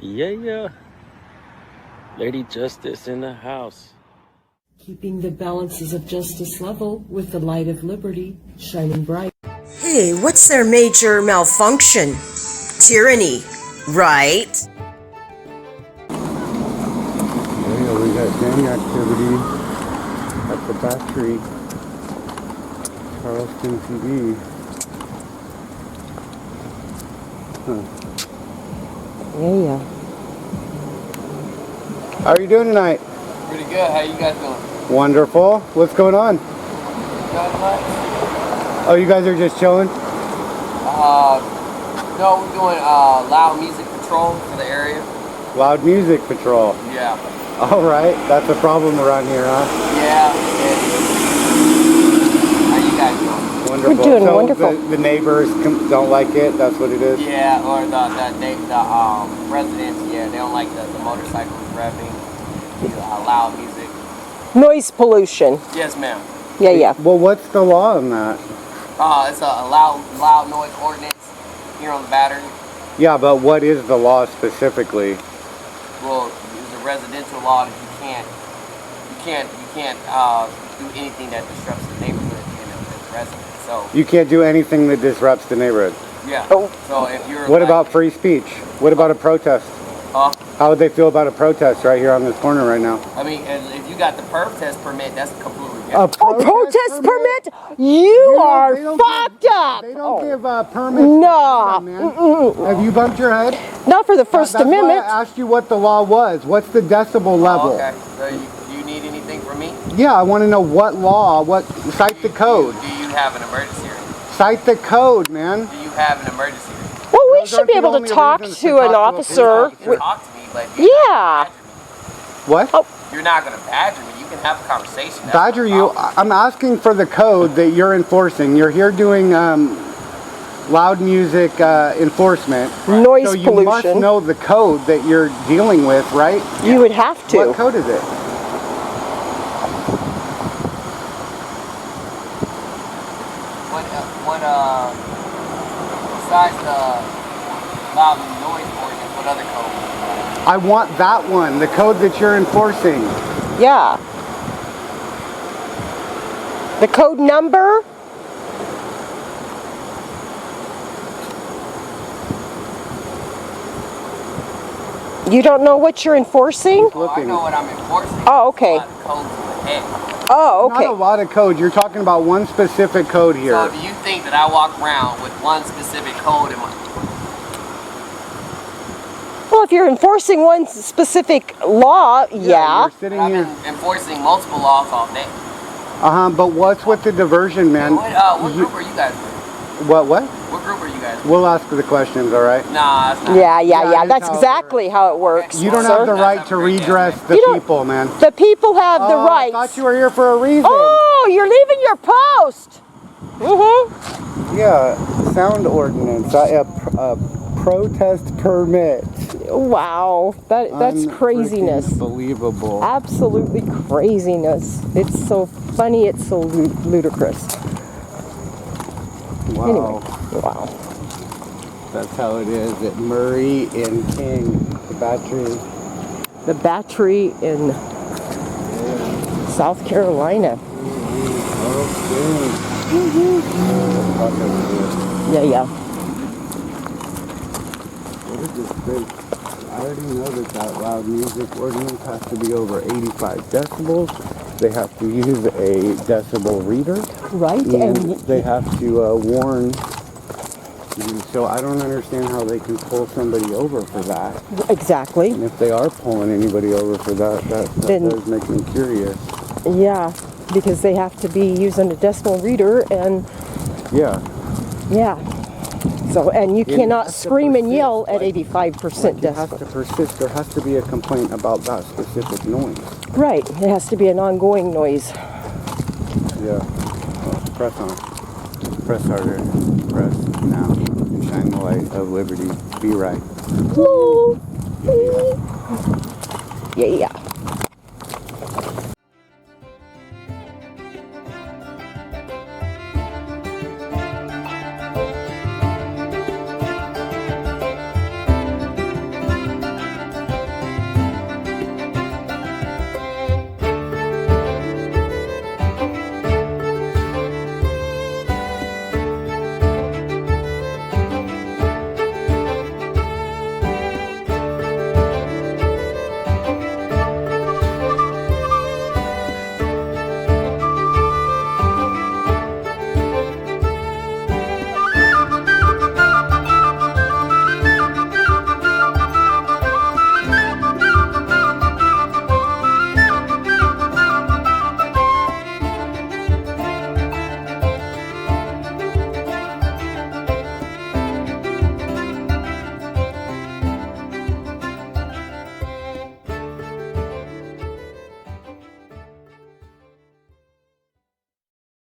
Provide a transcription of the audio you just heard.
Yeah. Lady Justice in the house. Keeping the balances of justice level with the light of liberty shining bright. Hey, what's their major malfunction? Tyranny, right? Yeah, we got gang activity at the Battery, Charleston TV. Huh. Yeah. How are you doing tonight? Pretty good. How you guys doing? Wonderful. What's going on? Oh, you guys are just chilling? No, we're doing loud music patrol for the area. Loud music patrol. Yeah. All right. That's a problem around here, huh? Yeah. How you guys doing? Wonderful. We're doing so wonderful. The neighbors don't like it. That's what it is. Yeah, or the residents. Yeah, they don't like the motorcycles revving, loud music. Noise pollution. Yes, ma'am. Yeah. Well, what's the law on that? It's a loud noise ordinance here on the Battery. Yeah, but what is the law specifically? Well, it's a residential law that you can't do anything that disrupts the neighborhood and the residents. So You can't do anything that disrupts the neighborhood. yeah. Oh. So if you're What about free speech? What about a protest? How would they feel about a protest right here on this corner right now? I mean, if you got the protest permit, that's completely A different. Protest permit? You are they don't fucked up. They don't give permits. Nah. Man. Have you bumped your head? Not for the First That's Amendment. why I asked you what the law was. What's the decibel level? Okay. So do you need anything from me? Yeah, I want to know what law. Cite the code. Do you have an emergency room? Cite the code, man. Do you have an emergency room? Well, we Those should aren't be the able to only talk reasons to to an talk to a police officer. officer. Talk to me, but you're Yeah. not gonna badger me. What? Oh. You're not going to badger me. You can have a conversation. That's Badger no you? problem. I'm asking for the code that you're enforcing. You're here doing loud music enforcement. Noise So you pollution. must know the code that you're dealing with, right? You would have to. What code is it? Besides the loud noise ordinance, what other code? I want that one, the code that you're enforcing. Yeah. The code number? You don't know what you're enforcing? Oh, I know what I'm enforcing. Oh, okay. There's a lot of codes in the head. Oh, okay. Not a lot of code. You're talking about one specific code here. So do you think that I walk around with one specific code in my... Well, if you're enforcing one specific law, yeah. You're sitting I've here. been enforcing multiple laws all day. But what's with the diversion, man? What group are you guys with? What? What group are you guys with? We'll ask the questions, all right? Nah, it's not. Yeah. that's That's how it exactly how it works. You don't sir. have the right to redress the You don't- people, man. The people have the I rights. thought you were here for a reason. Oh, you're leaving your post. Mm-hmm. Yeah, sound ordinance. A protest permit. Wow, that's craziness. Unbelievable. Absolutely craziness. It's so funny. It's so ludicrous. Wow. Anyway, wow. That's how it is at Murray and King, the Battery. The Battery in South Carolina. Yeah. What is this big? I already know that loud music ordinance has to be over 85 decibels. They have to use a decibel reader. Right. And they have to warn. So I don't understand how they can pull somebody over for that. Exactly. And if they are pulling anybody over for that Then- does make me curious. Yeah, because they have to be using a decimal reader and Yeah. So, and you cannot has to scream and persist, yell at like- 85% It has decibel. to persist. There has to be a complaint about that specific noise. Right. It has to be an ongoing noise. Yeah. Press on. Press harder. Press now. Shine the light of liberty. Be right. Hello. Yeah.